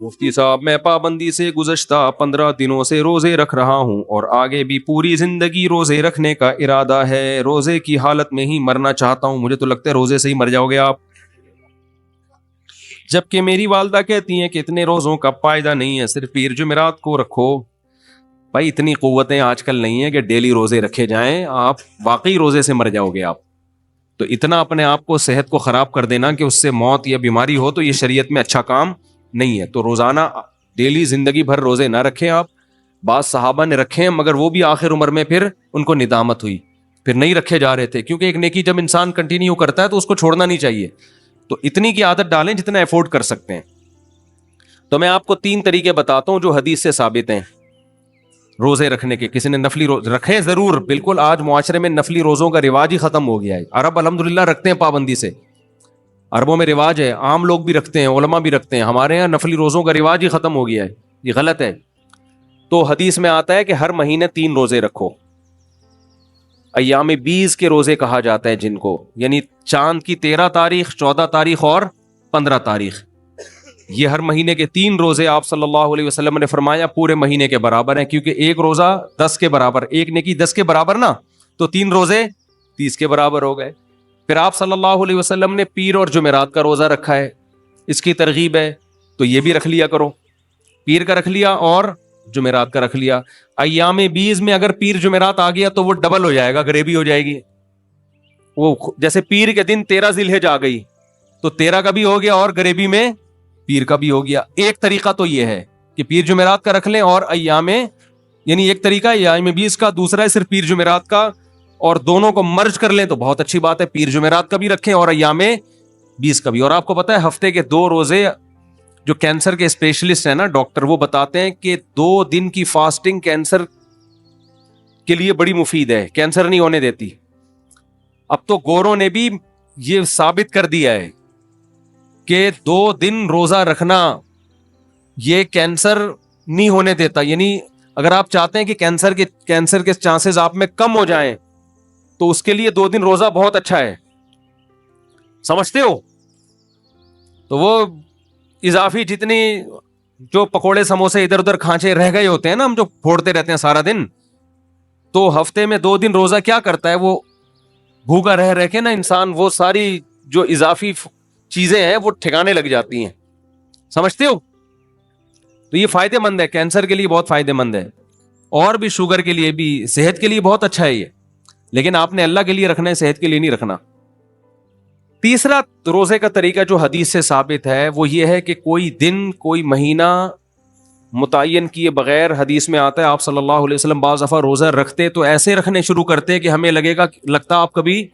مفتی صاحب میں پابندی سے گزشتہ 15 دنوں سے روزے رکھ رہا ہوں اور آگے بھی پوری زندگی روزے رکھنے کا ارادہ ہے. روزے کی حالت میں ہی مرنا چاہتا ہوں. مجھے تو لگتا ہے روزے سے ہی مر جاؤ گے آپ. جبکہ میری والدہ کہتی ہیں کہ اتنے روزوں کا فائدہ نہیں ہے, صرف پیر جمعرات کو رکھو. بھائی اتنی قوتیں آج کل نہیں ہیں کہ ڈیلی روزے رکھے جائیں. آپ واقعی روزے سے مر جاؤ گے آپ. تو اتنا اپنے آپ کو صحت کو خراب کر دینا کہ اس سے موت یا بیماری ہو تو یہ شریعت میں اچھا کام نہیں ہے. تو روزانہ ڈیلی زندگی بھر روزے نہ رکھیں آپ. بعض صحابہ نے رکھے مگر وہ بھی آخر عمر میں پھر ان کو ندامت ہوئی, پھر نہیں رکھے جا رہے تھے. کیونکہ ایک نیکی جب انسان کنٹینیو کرتا ہے تو اس کو چھوڑنا نہیں چاہیے. تو اتنی کی عادت ڈالیں جتنا افورڈ کر سکتے ہیں. تو میں آپ کو 3 طریقے بتاتا ہوں جو حدیث سے ثابت ہیں روزے رکھنے کے. کسی نے نفلی روزے رکھے ضرور, بالکل. آج معاشرے میں نفلی روزوں کا رواج ہی ختم ہو گیا ہے. عرب الحمدللہ رکھتے ہیں پابندی سے, عربوں میں رواج ہے, عام لوگ بھی رکھتے ہیں, علماء بھی رکھتے ہیں. ہمارے ہاں نفلی روزوں کا رواج ہی ختم ہو گیا ہے, یہ غلط ہے. تو حدیث میں آتا ہے کہ ہر مہینے 3 روزے رکھو. ایام 20 کے روزے کہا جاتا ہے جن کو, یعنی چاند کی 13 تاریخ, 14 تاریخ اور 15 تاریخ. یہ ہر مہینے کے 3 روزے آپ صلی اللہ علیہ وسلم نے فرمایا پورے مہینے کے برابر ہیں. کیونکہ ایک روزہ 10 کے برابر, ایک نیکی 10 کے برابر نا, تو 3 روزے 30 کے برابر ہو گئے. پھر آپ صلی اللہ علیہ وسلم نے پیر اور جمعرات کا روزہ رکھا ہے, اس کی ترغیب ہے, تو یہ بھی رکھ لیا کرو. پیر کا رکھ لیا اور جمعرات کا رکھ لیا. ایام 20 میں اگر پیر جمعرات آ گیا تو وہ ڈبل ہو جائے گا, گریبی ہو جائے گی. وہ جیسے پیر کے دن 13 ذی الحجہ آ گئی تو 13 کا بھی ہو گیا اور گریبی میں پیر کا بھی ہو گیا. ایک طریقہ تو یہ ہے کہ پیر جمعرات کا رکھ لیں اور ایام, یعنی ایک طریقہ ہے ایام 20 کا, دوسرا ہے صرف پیر جمعرات کا, اور دونوں کو مرج کر لیں تو بہت اچھی بات ہے. پیر جمعرات کا بھی رکھیں اور ایام 20 کا بھی. اور آپ کو پتا ہے ہفتے کے 2 روزے, جو کینسر کے اسپیشلسٹ ہیں نا ڈاکٹر, وہ بتاتے ہیں کہ 2 دن کی فاسٹنگ کینسر کے لیے بڑی مفید ہے, کینسر نہیں ہونے دیتی. اب تو گوروں نے بھی یہ ثابت کر دیا ہے کہ 2 دن روزہ رکھنا یہ کینسر نہیں ہونے دیتا. یعنی اگر آپ چاہتے ہیں کہ کینسر کے چانسز آپ میں کم ہو جائیں تو اس کے لیے 2 دن روزہ بہت اچھا ہے. سمجھتے ہو؟ تو وہ اضافی جتنی جو پکوڑے سموسے ادھر ادھر کھانچے رہ گئے ہوتے ہیں نا, ہم جو پھوڑتے رہتے ہیں سارا دن, تو ہفتے میں 2 دن روزہ کیا کرتا ہے, وہ بھوکا رہ کے نا انسان وہ ساری جو اضافی چیزیں ہیں وہ ٹھکانے لگ جاتی ہیں. سمجھتے ہو؟ تو یہ فائدہ مند ہے, کینسر کے لیے بہت فائدہ مند ہے, اور بھی شوگر کے لیے بھی, صحت کے لیے بہت اچھا ہے یہ. لیکن آپ نے اللہ کے لیے رکھنا ہے, صحت کے لیے نہیں رکھنا. تیسرا روزے کا طریقہ جو حدیث سے ثابت ہے وہ یہ ہے کہ کوئی دن کوئی مہینہ متعین کیے بغیر, حدیث میں آتا ہے آپ صلی اللہ علیہ وسلم بعض دفعہ روزہ رکھتے تو ایسے رکھنے شروع کرتے کہ ہمیں لگتا آپ کبھی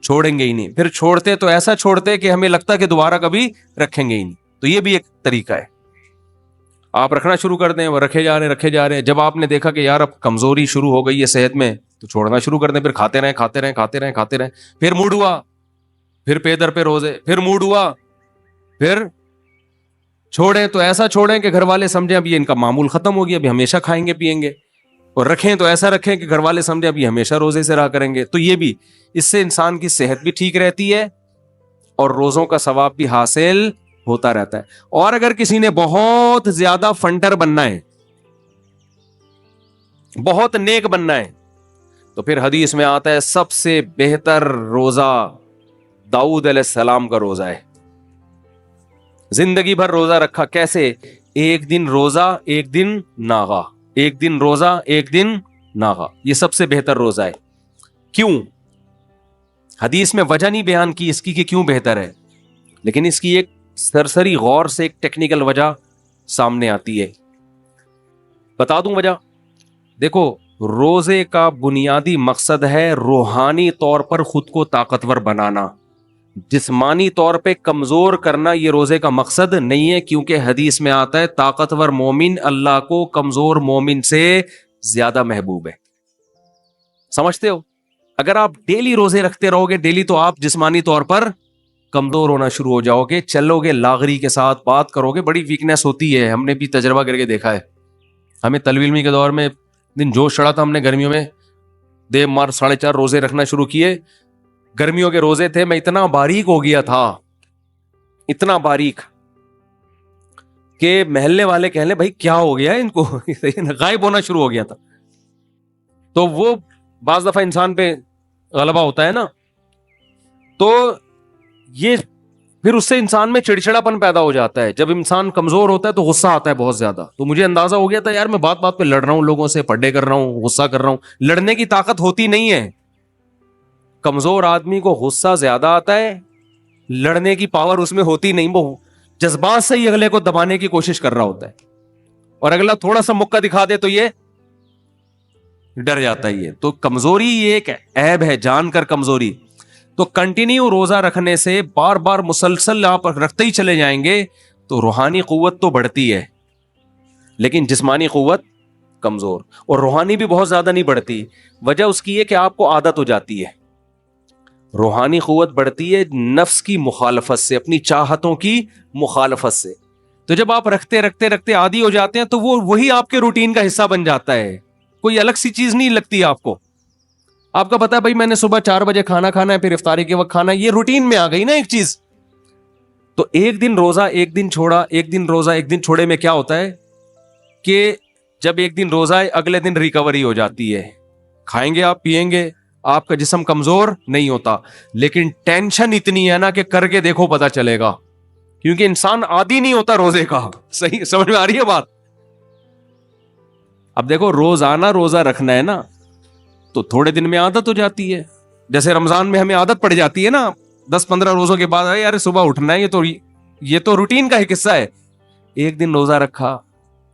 چھوڑیں گے ہی نہیں, پھر چھوڑتے تو ایسا چھوڑتے کہ ہمیں لگتا کہ دوبارہ کبھی رکھیں گے ہی نہیں. تو یہ بھی ایک طریقہ ہے, آپ رکھنا شروع کر دیں, وہ رکھے جا رہے ہیں. جب آپ نے دیکھا کہ یار اب کمزوری شروع ہو گئی ہے صحت میں تو چھوڑنا شروع کر دیں, پھر کھاتے رہیں, پھر موڈ ہوا پھر پیدر پہ روزے, پھر موڈ ہوا پھر چھوڑیں. تو ایسا چھوڑیں کہ گھر والے سمجھیں اب یہ ان کا معمول ختم ہو گیا, ابھی ہمیشہ کھائیں گے پیئیں گے, اور رکھیں تو ایسا رکھیں کہ گھر والے سمجھیں ابھی ہمیشہ روزے سے رہا کریں گے. تو یہ بھی, اس سے انسان کی صحت بھی ٹھیک رہتی ہے اور روزوں کا ثواب بھی حاصل ہوتا رہتا ہے. اور اگر کسی نے بہت زیادہ فنڈر بننا ہے, بہت نیک بننا ہے, تو پھر حدیث میں آتا ہے سب سے بہتر روزہ داؤد علیہ السلام کا روزہ ہے. زندگی بھر روزہ رکھا. کیسے؟ 1 دن روزہ 1 دن ناغا, 1 دن روزہ 1 دن ناغا. یہ سب سے بہتر روزہ ہے. کیوں؟ حدیث میں وجہ نہیں بیان کی اس کی کہ کیوں بہتر ہے, لیکن اس کی ایک سرسری غور سے ایک ٹیکنیکل وجہ سامنے آتی ہے. بتا دوں وجہ. دیکھو, روزے کا بنیادی مقصد ہے روحانی طور پر خود کو طاقتور بنانا, جسمانی طور پہ کمزور کرنا یہ روزے کا مقصد نہیں ہے. کیونکہ حدیث میں آتا ہے طاقتور مومن اللہ کو کمزور مومن سے زیادہ محبوب ہے. سمجھتے ہو؟ اگر آپ ڈیلی روزے رکھتے رہو گے ڈیلی, تو آپ جسمانی طور پر کمزور ہونا شروع ہو جاؤ گے. چلو گے لاغری کے ساتھ بات کرو گے, بڑی ویکنیس ہوتی ہے, ہم نے بھی تجربہ کر کے دیکھا ہے. ہمیں طالب علمی کے دور میں دن جوش چڑھا تھا, ہم نے گرمیوں میں دیر مار 4.5 روزے رکھنا شروع کیے. گرمیوں کے روزے تھے, میں اتنا باریک ہو گیا تھا, اتنا باریک کہ محلے والے کہہ لیں بھائی کیا ہو گیا ان کو غائب ہونا شروع ہو گیا تھا. تو وہ بعض دفعہ انسان پہ غلبہ ہوتا ہے نا, تو یہ پھر اس سے انسان میں چڑچڑا پن پیدا ہو جاتا ہے. جب انسان کمزور ہوتا ہے تو غصہ آتا ہے بہت زیادہ. تو مجھے اندازہ ہو گیا تھا یار میں بات بات پہ لڑ رہا ہوں لوگوں سے, پڈے کر رہا ہوں, غصہ کر رہا ہوں. لڑنے کی طاقت ہوتی نہیں ہے. کمزور آدمی کو غصہ زیادہ آتا ہے, لڑنے کی پاور اس میں ہوتی نہیں. وہ جذبات سے ہی اگلے کو دبانے کی کوشش کر رہا ہوتا ہے, اور اگلا تھوڑا سا مکہ دکھا دے تو یہ ڈر جاتا ہے. یہ تو کمزوری یہ ایک عیب ہے, جان کر کمزوری. تو کنٹینیو روزہ رکھنے سے, بار بار مسلسل آپ رکھتے ہی چلے جائیں گے تو روحانی قوت تو بڑھتی ہے, لیکن جسمانی قوت کمزور. اور روحانی بھی بہت زیادہ نہیں بڑھتی. وجہ اس کی ہے کہ آپ کو عادت ہو جاتی ہے. روحانی قوت بڑھتی ہے نفس کی مخالفت سے, اپنی چاہتوں کی مخالفت سے. تو جب آپ رکھتے رکھتے رکھتے عادی ہو جاتے ہیں تو وہی آپ کے روٹین کا حصہ بن جاتا ہے. کوئی الگ سی چیز نہیں لگتی آپ کو. آپ کا پتا ہے بھائی میں نے صبح 4 بجے کھانا کھانا ہے, پھر افطاری کے وقت کھانا ہے, یہ روٹین میں آ گئی نا ایک چیز. تو ایک دن روزہ ایک دن چھوڑا, ایک دن روزہ ایک دن چھوڑے میں کیا ہوتا ہے کہ جب ایک دن روزہ ہے اگلے دن ریکوری ہو جاتی ہے. کھائیں گے آپ, پیئیں گے, آپ کا جسم کمزور نہیں ہوتا, لیکن ٹینشن اتنی ہے نا کہ کر کے دیکھو پتا چلے گا, کیونکہ انسان عادی نہیں ہوتا روزے کا. صحیح سمجھ میں آ رہی ہے بات؟ اب دیکھو روزانہ روزہ رکھنا ہے نا تو تھوڑے دن میں عادت ہو جاتی ہے. جیسے رمضان میں ہمیں عادت پڑ جاتی ہے نا 10-15 روزوں کے بعد, یار صبح اٹھنا ہے, یہ تو روٹین کا ایک حصہ ہے. ایک دن روزہ رکھا,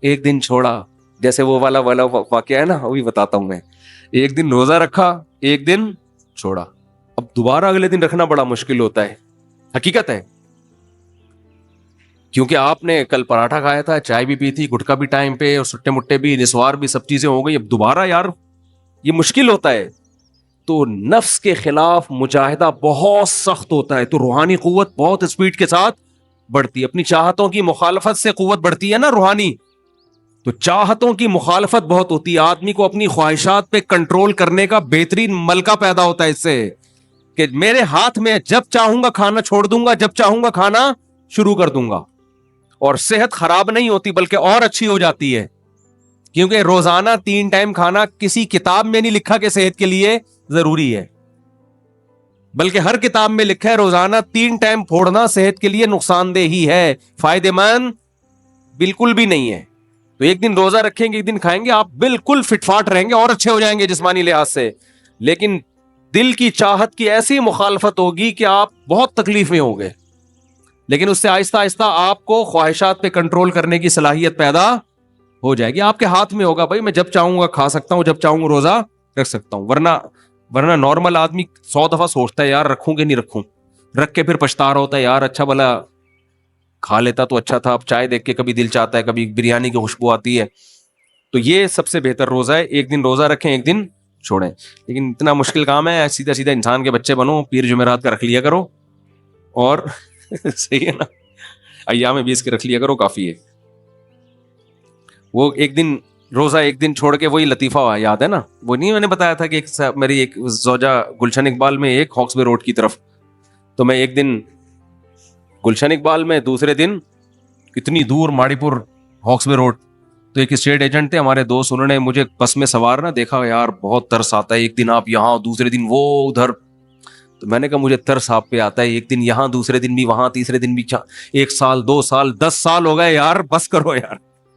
ایک دن چھوڑا, جیسے وہ والا واقعہ ہے نا, وہ بھی بتاتا ہوں میں. ایک دن روزہ رکھا, ایک دن چھوڑا, اب دوبارہ اگلے دن رکھنا بڑا مشکل ہوتا ہے. حقیقت ہے, کیونکہ آپ نے کل پراٹھا کھایا تھا, چائے بھی پی تھی, گٹکا بھی ٹائم پہ, اور سٹے مٹے بھی, نسوار بھی, سب چیزیں ہو گئی. اب دوبارہ یار یہ مشکل ہوتا ہے. تو نفس کے خلاف مجاہدہ بہت سخت ہوتا ہے. تو روحانی قوت بہت اسپیڈ کے ساتھ بڑھتی ہے. اپنی چاہتوں کی مخالفت سے قوت بڑھتی ہے نا روحانی. تو چاہتوں کی مخالفت بہت ہوتی ہے. آدمی کو اپنی خواہشات پہ کنٹرول کرنے کا بہترین ملکہ پیدا ہوتا ہے اس سے, کہ میرے ہاتھ میں جب چاہوں گا کھانا چھوڑ دوں گا, جب چاہوں گا کھانا شروع کر دوں گا. اور صحت خراب نہیں ہوتی بلکہ اور اچھی ہو جاتی ہے, کیونکہ روزانہ 3 ٹائم کھانا کسی کتاب میں نہیں لکھا کہ صحت کے لیے ضروری ہے, بلکہ ہر کتاب میں لکھا ہے روزانہ 3 ٹائم پھوڑنا صحت کے لیے نقصان دہ ہی ہے, فائدے مند بالکل بھی نہیں ہے. تو ایک دن روزہ رکھیں گے, ایک دن کھائیں گے, آپ بالکل فٹ فاٹ رہیں گے اور اچھے ہو جائیں گے جسمانی لحاظ سے. لیکن دل کی چاہت کی ایسی مخالفت ہوگی کہ آپ بہت تکلیف میں ہوں گے. لیکن اس سے آہستہ آہستہ آپ کو خواہشات پہ کنٹرول کرنے کی صلاحیت پیدا ہو جائے گی. آپ کے ہاتھ میں ہوگا بھائی, میں جب چاہوں گا کھا سکتا ہوں, جب چاہوں گا روزہ رکھ سکتا ہوں. ورنہ نارمل آدمی 100 دفعہ سوچتا ہے یار رکھوں کہ نہیں رکھوں, رکھ کے پھر پچھتا رہا ہوتا ہے, یار اچھا بھلا کھا لیتا تو اچھا تھا, اب چائے دیکھ کے کبھی دل چاہتا ہے, کبھی بریانی کی خوشبو آتی ہے. تو یہ سب سے بہتر روزہ ہے, ایک دن روزہ رکھیں, ایک دن چھوڑیں. لیکن اتنا مشکل کام ہے, سیدھا سیدھا انسان کے بچے بنو, پیر جمعرات کا رکھ لیا کرو, اور صحیح ہے نا, ایام 20 کے رکھ لیا کرو, کافی ہے. وہ ایک دن روزہ ایک دن چھوڑ کے, وہی لطیفہ یاد ہے نا, وہ نہیں میں نے بتایا تھا کہ میری ایک زوجہ گلشن اقبال میں, ایک ہاکس بے روڈ کی طرف, تو میں ایک دن گلشن اقبال میں, دوسرے دن کتنی دور ماڑی پور ہاکس بے روڈ. تو ایک اسٹیٹ ایجنٹ تھے ہمارے دوست, انہوں نے مجھے بس میں سوارنا دیکھا, یار بہت ترس آتا ہے, ایک دن آپ یہاں, دوسرے دن وہ ادھر. تو میں نے کہا مجھے ترس آپ پہ آتا ہے, ایک دن یہاں, دوسرے دن بھی وہاں, تیسرے دن بھی 1 سال 2 سال 10 سال ہو گئے یار, بس کرو یار.